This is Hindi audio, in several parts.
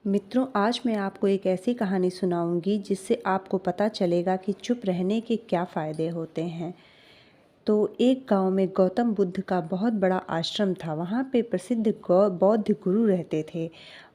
मित्रों, आज मैं आपको एक ऐसी कहानी सुनाऊंगी जिससे आपको पता चलेगा कि चुप रहने के क्या फ़ायदे होते हैं। तो एक गांव में गौतम बुद्ध का बहुत बड़ा आश्रम था। वहाँ पे प्रसिद्ध बौद्ध गुरु रहते थे।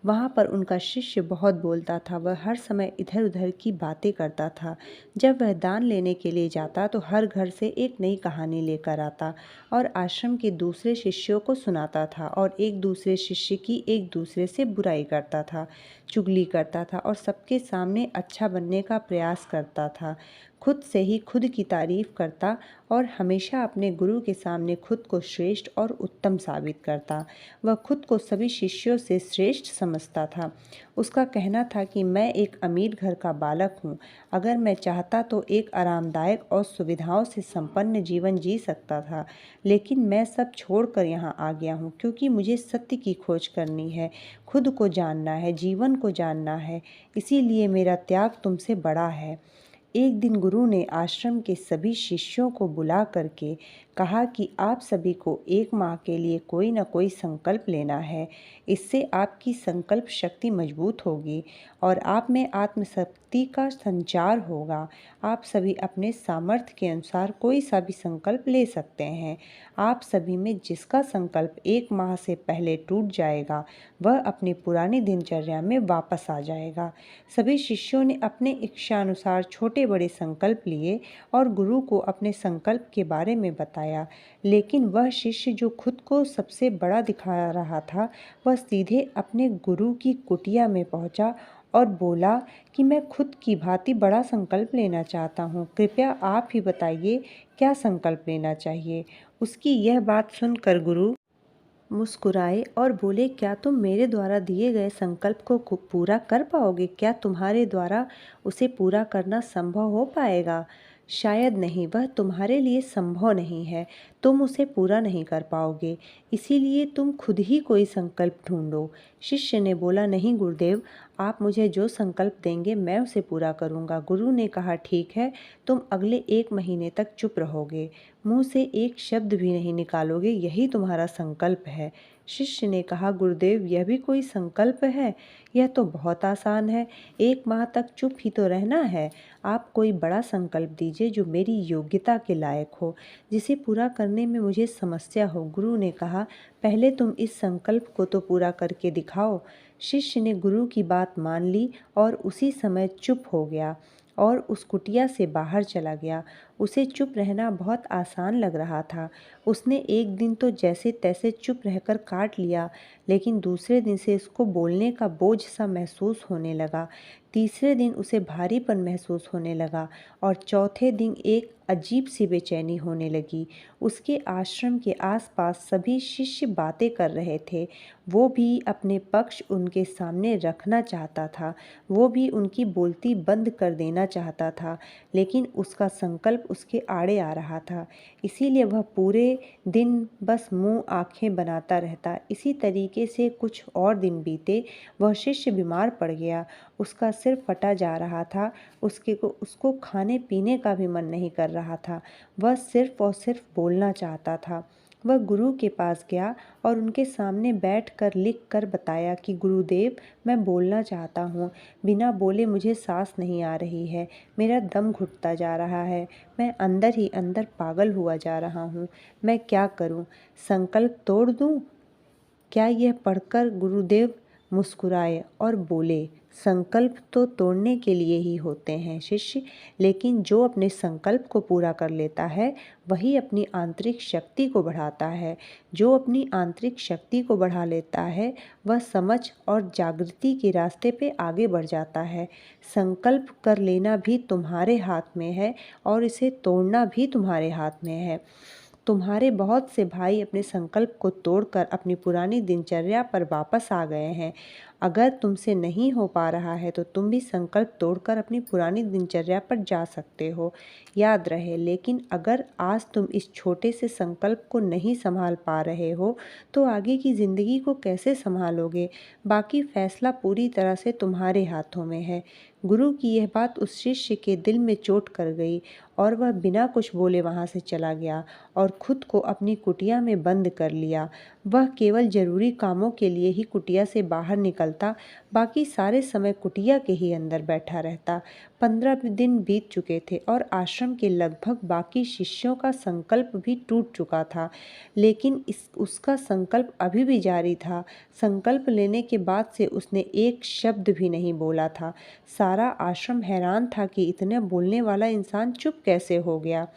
वहाँ पर उनका शिष्य बहुत बोलता था। वह हर समय इधर उधर की बातें करता था। जब वह दान लेने के लिए जाता तो हर घर से एक नई कहानी लेकर आता और आश्रम के दूसरे शिष्यों को सुनाता था और एक दूसरे शिष्य की एक दूसरे से बुराई करता था, चुगली करता था और सबके सामने अच्छा बनने का प्रयास करता था। खुद से ही खुद की तारीफ करता और हमेशा अपने गुरु के सामने खुद को श्रेष्ठ और उत्तम साबित करता। वह खुद को सभी शिष्यों से श्रेष्ठ समझता था। उसका कहना था कि मैं एक अमीर घर का बालक हूँ। अगर मैं चाहता तो एक आरामदायक और सुविधाओं से संपन्न जीवन जी सकता था, लेकिन मैं सब छोड़कर यहाँ आ गया हूँ क्योंकि मुझे सत्य की खोज करनी है, खुद को जानना है, जीवन को जानना है। इसीलिए मेरा त्याग तुमसे बड़ा है। एक दिन गुरु ने आश्रम के सभी शिष्यों को बुला करके कहा कि आप सभी को 1 माह के लिए कोई न कोई संकल्प लेना है। इससे आपकी संकल्प शक्ति मजबूत होगी और आप में आत्मशक्ति का संचार होगा। आप सभी अपने सामर्थ्य के अनुसार कोई सा भी संकल्प ले सकते हैं। आप सभी में जिसका संकल्प 1 माह से पहले टूट जाएगा वह अपनी पुरानी दिनचर्या में वापस आ जाएगा। सभी शिष्यों ने अपने इच्छानुसार छोटे बड़े संकल्प लिए और गुरु को अपने संकल्प के बारे में बताया, लेकिन वह शिष्य जो खुद को सबसे बड़ा दिखा रहा था, वह सीधे अपने गुरु की कुटिया में पहुंचा और बोला कि मैं खुद की भांति बड़ा संकल्प लेना चाहता हूँ। कृपया आप ही बताइए क्या संकल्प लेना चाहिए। उसकी यह बात सुनकर गुरु मुस्कुराए और बोले, क्या तुम मेरे द्वारा दिए गए संकल्प को पूरा कर पाओगे? क्या तुम्हारे द्वारा उसे पूरा करना संभव हो पाएगा? शायद नहीं, वह तुम्हारे लिए संभव नहीं है। तुम उसे पूरा नहीं कर पाओगे, इसीलिए तुम खुद ही कोई संकल्प ढूंढो। शिष्य ने बोला, नहीं गुरुदेव, आप मुझे जो संकल्प देंगे मैं उसे पूरा करूंगा। गुरु ने कहा, ठीक है, तुम अगले 1 महीने तक चुप रहोगे, मुंह से एक शब्द भी नहीं निकालोगे, यही तुम्हारा संकल्प है। शिष्य ने कहा, गुरुदेव, यह भी कोई संकल्प है? यह तो बहुत आसान है। 1 माह तक चुप ही तो रहना है। आप कोई बड़ा संकल्प दीजिए जो मेरी योग्यता के लायक हो, जिसे पूरा करने में मुझे समस्या हो। गुरु ने कहा, पहले तुम इस संकल्प को तो पूरा करके दिखाओ। शिष्य ने गुरु की बात मान ली और उसी समय चुप हो गया और उस कुटिया से बाहर चला गया। उसे चुप रहना बहुत आसान लग रहा था। उसने एक दिन तो जैसे तैसे चुप रहकर काट लिया, लेकिन दूसरे दिन से उसको बोलने का बोझ सा महसूस होने लगा। तीसरे दिन उसे भारीपन महसूस होने लगा और चौथे दिन एक अजीब सी बेचैनी होने लगी। उसके आश्रम के आसपास सभी शिष्य बातें कर रहे थे। वो भी अपने पक्ष उनके सामने रखना चाहता था। वो भी उनकी बोलती बंद कर देना चाहता था, लेकिन उसका संकल्प उसके आड़े आ रहा था। इसीलिए वह पूरे दिन बस मुंह आंखें बनाता रहता। इसी तरीके से कुछ और दिन बीते। वह शिष्य बीमार पड़ गया। उसका सिर फटा जा रहा था। उसको खाने पीने का भी मन नहीं कर रहा था। वह सिर्फ और सिर्फ बोलना चाहता था। वह गुरु के पास गया और उनके सामने बैठकर लिख कर बताया कि गुरुदेव, मैं बोलना चाहता हूँ, बिना बोले मुझे सांस नहीं आ रही है, मेरा दम घुटता जा रहा है, मैं अंदर ही अंदर पागल हुआ जा रहा हूँ, मैं क्या करूँ? संकल्प तोड़ दूँ? क्या यह पढ़कर गुरुदेव मुस्कुराए और बोले, संकल्प तो तोड़ने के लिए ही होते हैं शिष्य, लेकिन जो अपने संकल्प को पूरा कर लेता है वही अपनी आंतरिक शक्ति को बढ़ाता है। जो अपनी आंतरिक शक्ति को बढ़ा लेता है वह समझ और जागृति के रास्ते पे आगे बढ़ जाता है। संकल्प कर लेना भी तुम्हारे हाथ में है और इसे तोड़ना भी तुम्हारे हाथ में है। तुम्हारे बहुत से भाई अपने संकल्प को तोड़कर अपनी पुरानी दिनचर्या पर वापस आ गए हैं। अगर तुमसे नहीं हो पा रहा है तो तुम भी संकल्प तोड़कर अपनी पुरानी दिनचर्या पर जा सकते हो। याद रहे, लेकिन अगर आज तुम इस छोटे से संकल्प को नहीं संभाल पा रहे हो तो आगे की ज़िंदगी को कैसे संभालोगे? बाकी फैसला पूरी तरह से तुम्हारे हाथों में है। गुरु की यह बात उस शिष्य के दिल में चोट कर गई और वह बिना कुछ बोले वहाँ से चला गया और खुद को अपनी कुटिया में बंद कर लिया। वह केवल जरूरी कामों के लिए ही कुटिया से बाहर निकलता, बाकी सारे समय कुटिया के ही अंदर बैठा रहता। 15 दिन बीत चुके थे और आश्रम के लगभग बाकी शिष्यों का संकल्प भी टूट चुका था, लेकिन उसका संकल्प अभी भी जारी था। संकल्प लेने के बाद से उसने एक शब्द भी नहीं बोला था। सारा आश्रम हैरान था कि इतना बोलने वाला इंसान चुप कैसे हो गया।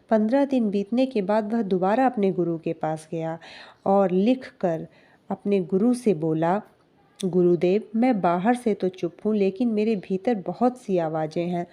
15 दिन बीतने के बाद वह दोबारा अपने गुरु के पास गया और लिख कर अपने गुरु से बोला, गुरुदेव, मैं बाहर से तो चुप हूँ, लेकिन मेरे भीतर बहुत सी आवाज़ें हैं,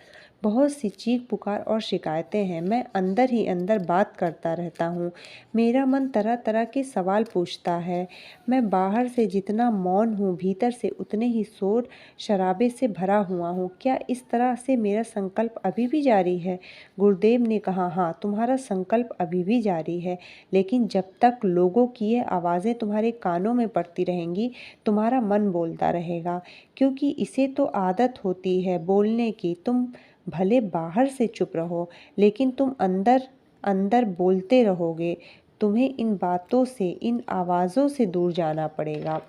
बहुत सी चीख पुकार और शिकायतें हैं। मैं अंदर ही अंदर बात करता रहता हूँ। मेरा मन तरह तरह के सवाल पूछता है। मैं बाहर से जितना मौन हूँ, भीतर से उतने ही शोर शराबे से भरा हुआ हूँ। क्या इस तरह से मेरा संकल्प अभी भी जारी है? गुरुदेव ने कहा, हाँ, तुम्हारा संकल्प अभी भी जारी है, लेकिन जब तक लोगों की ये आवाज़ें तुम्हारे कानों में पड़ती रहेंगी, तुम्हारा मन बोलता रहेगा, क्योंकि इसे तो आदत होती है बोलने की। तुम भले बाहर से चुप रहो, लेकिन तुम अंदर अंदर बोलते रहोगे। तुम्हें इन बातों से, इन आवाज़ों से दूर जाना पड़ेगा।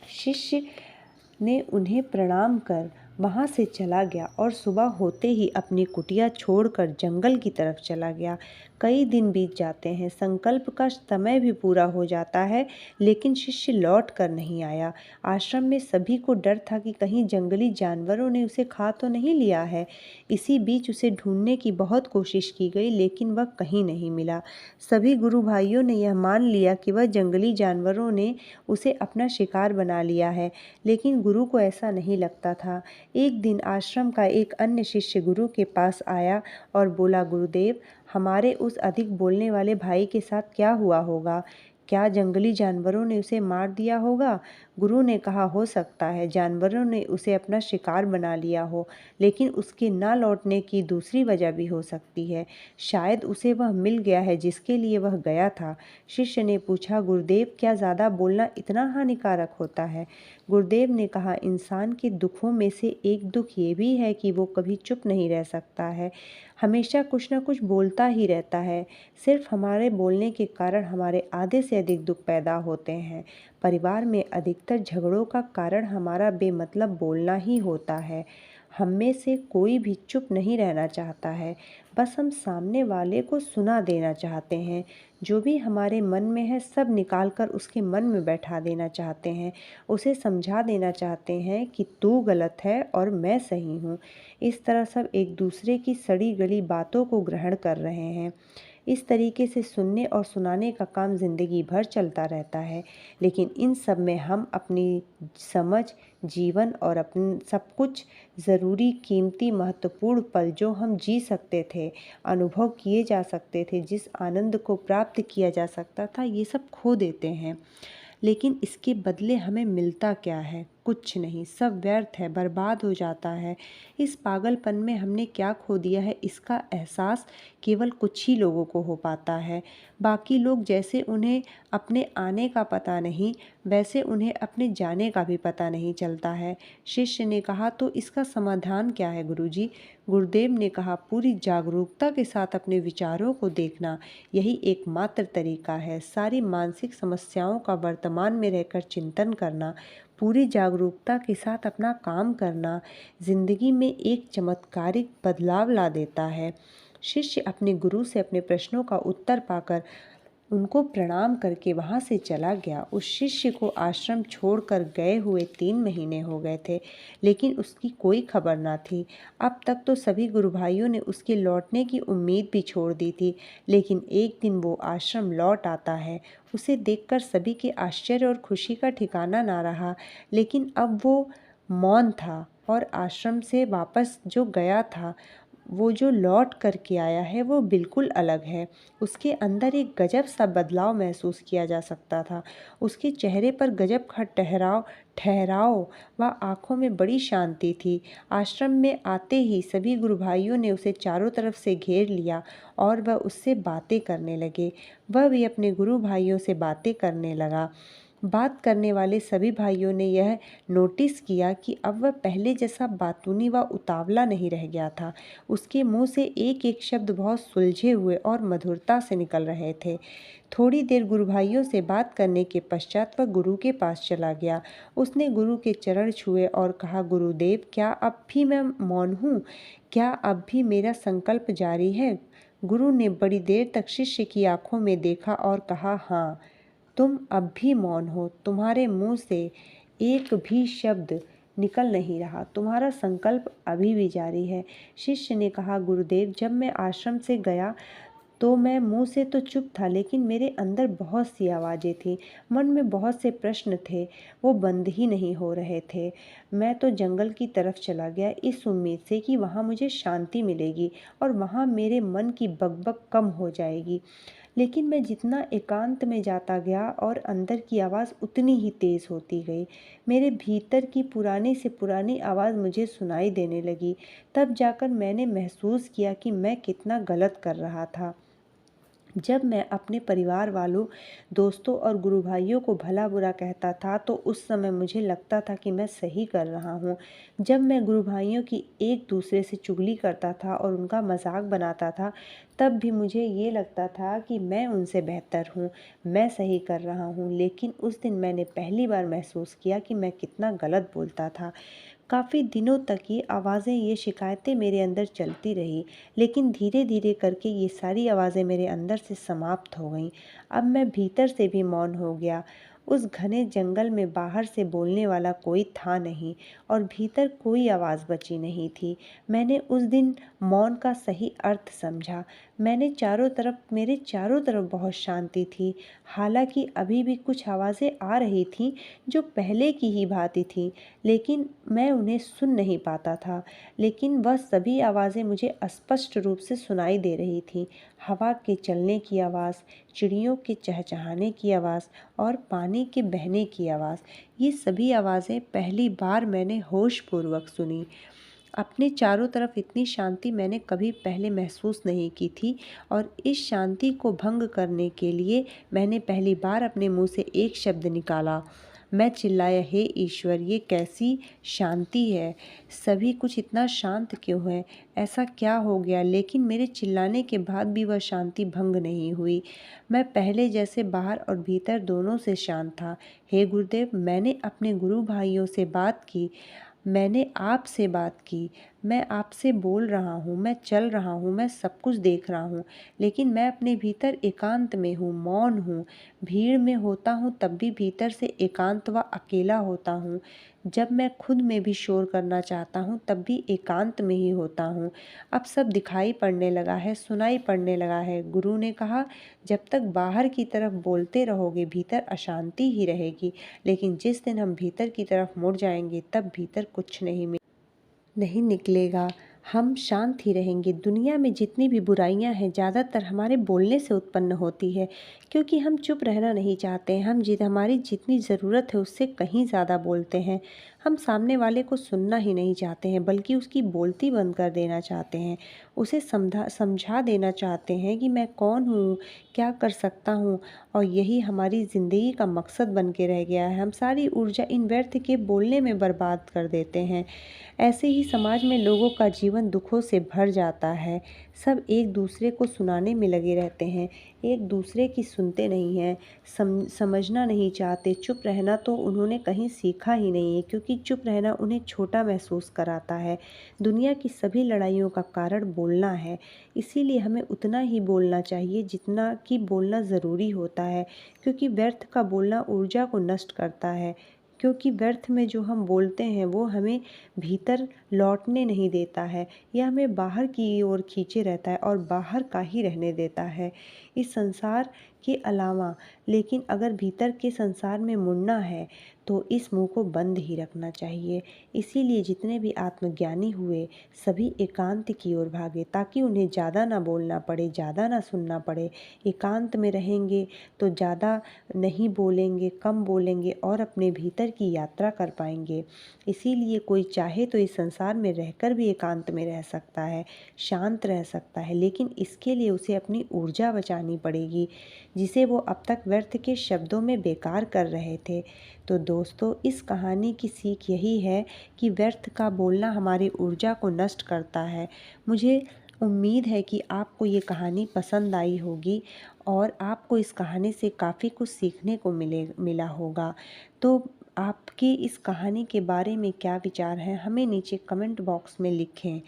शिष्य ने उन्हें प्रणाम कर वहाँ से चला गया और सुबह होते ही अपनी कुटिया छोड़कर जंगल की तरफ चला गया। कई दिन बीत जाते हैं, संकल्प का समय भी पूरा हो जाता है, लेकिन शिष्य लौट कर नहीं आया। आश्रम में सभी को डर था कि कहीं जंगली जानवरों ने उसे खा तो नहीं लिया है। इसी बीच उसे ढूंढने की बहुत कोशिश की गई, लेकिन वह कहीं नहीं मिला। सभी गुरु भाइयों ने यह मान लिया कि वह जंगली जानवरों ने उसे अपना शिकार बना लिया है, लेकिन गुरु को ऐसा नहीं लगता था। एक दिन आश्रम का एक अन्य शिष्य गुरु के पास आया और बोला, गुरुदेव, हमारे उस अधिक बोलने वाले भाई के साथ क्या हुआ होगा? क्या जंगली जानवरों ने उसे मार दिया होगा? गुरु ने कहा, हो सकता है जानवरों ने उसे अपना शिकार बना लिया हो, लेकिन उसके ना लौटने की दूसरी वजह भी हो सकती है। शायद उसे वह मिल गया है जिसके लिए वह गया था। शिष्य ने पूछा, गुरुदेव, क्या ज़्यादा बोलना इतना हानिकारक होता है? गुरुदेव ने कहा, इंसान के दुखों में से एक दुख ये भी है कि वो कभी चुप नहीं रह सकता है, हमेशा कुछ न कुछ बोलता ही रहता है। सिर्फ हमारे बोलने के कारण हमारे आधे से अधिक दुख पैदा होते हैं। परिवार में अधिकतर झगड़ों का कारण हमारा बेमतलब बोलना ही होता है। हम में से कोई भी चुप नहीं रहना चाहता है, बस हम सामने वाले को सुना देना चाहते हैं। जो भी हमारे मन में है सब निकाल कर उसके मन में बैठा देना चाहते हैं। उसे समझा देना चाहते हैं कि तू गलत है और मैं सही हूँ। इस तरह सब एक दूसरे की सड़ी गली बातों को ग्रहण कर रहे हैं। इस तरीके से सुनने और सुनाने का काम ज़िंदगी भर चलता रहता है, लेकिन इन सब में हम अपनी समझ, जीवन और अपन सब कुछ ज़रूरी, कीमती, महत्वपूर्ण पल जो हम जी सकते थे, अनुभव किए जा सकते थे, जिस आनंद को प्राप्त किया जा सकता था, ये सब खो देते हैं। लेकिन इसके बदले हमें मिलता क्या है? कुछ नहीं, सब व्यर्थ है, बर्बाद हो जाता है। इस पागलपन में हमने क्या खो दिया है, इसका एहसास केवल कुछ ही लोगों को हो पाता है। बाकी लोग जैसे उन्हें अपने आने का पता नहीं, वैसे उन्हें अपने जाने का भी पता नहीं चलता है। शिष्य ने कहा, तो इसका समाधान क्या है गुरुजी? गुरुदेव ने कहा, पूरी जागरूकता के साथ अपने विचारों को देखना, यही एकमात्र तरीका है। सारी मानसिक समस्याओं का वर्तमान में रहकर चिंतन करना, पूरी जागरूकता के साथ अपना काम करना जिंदगी में एक चमत्कारिक बदलाव ला देता है। शिष्य अपने गुरु से अपने प्रश्नों का उत्तर पाकर उनको प्रणाम करके वहाँ से चला गया। उस शिष्य को आश्रम छोड़कर गए हुए 3 महीने हो गए थे, लेकिन उसकी कोई खबर ना थी। अब तक तो सभी गुरु भाइयों ने उसके लौटने की उम्मीद भी छोड़ दी थी, लेकिन एक दिन वो आश्रम लौट आता है। उसे देखकर सभी के आश्चर्य और खुशी का ठिकाना ना रहा, लेकिन अब वो मौन था और आश्रम से वापस जो गया था, वो जो लौट कर के आया है वो बिल्कुल अलग है। उसके अंदर एक गजब सा बदलाव महसूस किया जा सकता था। उसके चेहरे पर गजब का ठहराव व आँखों में बड़ी शांति थी। आश्रम में आते ही सभी गुरु भाइयों ने उसे चारों तरफ से घेर लिया और वह उससे बातें करने लगे। वह भी अपने गुरु भाइयों से बातें करने लगा। बात करने वाले सभी भाइयों ने यह नोटिस किया कि अब वह पहले जैसा बातूनी व उतावला नहीं रह गया था। उसके मुंह से एक एक शब्द बहुत सुलझे हुए और मधुरता से निकल रहे थे। थोड़ी देर गुरु भाइयों से बात करने के पश्चात वह गुरु के पास चला गया। उसने गुरु के चरण छुए और कहा, गुरुदेव, क्या अब भी मैं मौन हूँ? क्या अब भी मेरा संकल्प जारी है? गुरु ने बड़ी देर तक शिष्य की आंखों में देखा और कहा, हाँ, तुम अब भी मौन हो। तुम्हारे मुंह से एक भी शब्द निकल नहीं रहा। तुम्हारा संकल्प अभी भी जारी है। शिष्य ने कहा, गुरुदेव, जब मैं आश्रम से गया तो मैं मुंह से तो चुप था, लेकिन मेरे अंदर बहुत सी आवाज़ें थीं। मन में बहुत से प्रश्न थे, वो बंद ही नहीं हो रहे थे। मैं तो जंगल की तरफ चला गया इस उम्मीद से कि वहाँ मुझे शांति मिलेगी और वहाँ मेरे मन की बकबक कम हो जाएगी। लेकिन मैं जितना एकांत में जाता गया और अंदर की आवाज़ उतनी ही तेज़ होती गई। मेरे भीतर की पुरानी से पुरानी आवाज़ मुझे सुनाई देने लगी। तब जाकर मैंने महसूस किया कि मैं कितना गलत कर रहा था। जब मैं अपने परिवार वालों, दोस्तों और गुरु भाइयों को भला बुरा कहता था तो उस समय मुझे लगता था कि मैं सही कर रहा हूँ। जब मैं गुरु भाइयों की एक दूसरे से चुगली करता था और उनका मजाक बनाता था, तब भी मुझे ये लगता था कि मैं उनसे बेहतर हूँ, मैं सही कर रहा हूँ। लेकिन उस दिन मैंने पहली बार महसूस किया कि मैं कितना गलत बोलता था। काफ़ी दिनों तक ये आवाज़ें, ये शिकायतें मेरे अंदर चलती रही, लेकिन धीरे धीरे करके ये सारी आवाज़ें मेरे अंदर से समाप्त हो गईं। अब मैं भीतर से भी मौन हो गया। उस घने जंगल में बाहर से बोलने वाला कोई था नहीं और भीतर कोई आवाज़ बची नहीं थी। मैंने उस दिन मौन का सही अर्थ समझा। मेरे चारों तरफ बहुत शांति थी। हालांकि अभी भी कुछ आवाज़ें आ रही थीं जो पहले की ही भांति थीं, लेकिन मैं उन्हें सुन नहीं पाता था। लेकिन वह सभी आवाज़ें मुझे स्पष्ट रूप से सुनाई दे रही थीं। हवा के चलने की आवाज़, चिड़ियों के चहचहाने की आवाज़ और पानी के बहने की आवाज़। ये सभी आवाज़ें पहली बार मैंने होशपूर्वक सुनी। अपने चारों तरफ इतनी शांति मैंने कभी पहले महसूस नहीं की थी और इस शांति को भंग करने के लिए मैंने पहली बार अपने मुंह से एक शब्द निकाला। मैं चिल्लाया, हे ईश्वर, ये कैसी शांति है? सभी कुछ इतना शांत क्यों है? ऐसा क्या हो गया? लेकिन मेरे चिल्लाने के बाद भी वह शांति भंग नहीं हुई। मैं पहले जैसे बाहर और भीतर दोनों से शांत था। हे गुरुदेव, मैंने अपने गुरु भाइयों से बात की, मैंने आपसे बात की, मैं आपसे बोल रहा हूँ, मैं चल रहा हूँ, मैं सब कुछ देख रहा हूँ, लेकिन मैं अपने भीतर एकांत में हूँ, मौन हूँ। भीड़ में होता हूँ तब भी भीतर से एकांत व अकेला होता हूँ। जब मैं खुद में भी शोर करना चाहता हूँ तब भी एकांत में ही होता हूँ। अब सब दिखाई पड़ने लगा है, सुनाई पड़ने लगा है। गुरु ने कहा, जब तक बाहर की तरफ बोलते रहोगे भीतर अशांति ही रहेगी, लेकिन जिस दिन हम भीतर की तरफ मुड़ जाएंगे तब भीतर कुछ नहीं निकलेगा। हम शांत ही रहेंगे। दुनिया में जितनी भी बुराइयां हैं ज़्यादातर हमारे बोलने से उत्पन्न होती है, क्योंकि हम चुप रहना नहीं चाहते हैं। हमारी जितनी ज़रूरत है उससे कहीं ज़्यादा बोलते हैं। हम सामने वाले को सुनना ही नहीं चाहते हैं, बल्कि उसकी बोलती बंद कर देना चाहते हैं। उसे समझा देना चाहते हैं कि मैं कौन हूँ, क्या कर सकता हूँ, और यही हमारी ज़िंदगी का मकसद बन के रह गया है। हम सारी ऊर्जा इन व्यर्थ के बोलने में बर्बाद कर देते हैं। ऐसे ही समाज में लोगों का जीवन दुखों से भर जाता है। सब एक दूसरे को सुनाने में लगे रहते हैं, एक दूसरे की सुनते नहीं हैं, समझना नहीं चाहते। चुप रहना तो उन्होंने कहीं सीखा ही नहीं है, क्योंकि चुप रहना उन्हें छोटा महसूस कराता है। दुनिया की सभी लड़ाइयों का कारण बोलना है, इसीलिए हमें उतना ही बोलना चाहिए जितना कि बोलना ज़रूरी होता है, क्योंकि व्यर्थ का बोलना ऊर्जा को नष्ट करता है। क्योंकि व्यर्थ में जो हम बोलते हैं वो हमें भीतर लौटने नहीं देता है, यह हमें बाहर की ओर खींचे रहता है और बाहर का ही रहने देता है इस संसार के अलावा। लेकिन अगर भीतर के संसार में मुड़ना है तो इस मुंह को बंद ही रखना चाहिए। इसीलिए जितने भी आत्मज्ञानी हुए सभी एकांत की ओर भागे, ताकि उन्हें ज़्यादा ना बोलना पड़े, ज़्यादा ना सुनना पड़े। एकांत में रहेंगे तो ज़्यादा नहीं बोलेंगे, कम बोलेंगे और अपने भीतर की यात्रा कर पाएंगे। इसीलिए कोई चाहे तो इस संसार में रहकर भी एकांत में रह सकता है, शांत रह सकता है, लेकिन इसके लिए उसे अपनी ऊर्जा बचानी पड़ेगी, जिसे वो अब तक व्यर्थ के शब्दों में बेकार कर रहे थे। तो दोस्तों, इस कहानी की सीख यही है कि व्यर्थ का बोलना हमारी ऊर्जा को नष्ट करता है। मुझे उम्मीद है कि आपको ये कहानी पसंद आई होगी और आपको इस कहानी से काफ़ी कुछ सीखने को मिला होगा। तो आपके इस कहानी के बारे में क्या विचार हैं, हमें नीचे कमेंट बॉक्स में लिखें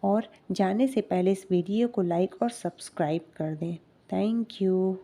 और जाने से पहले इस वीडियो को लाइक और सब्सक्राइब कर दें। Thank you.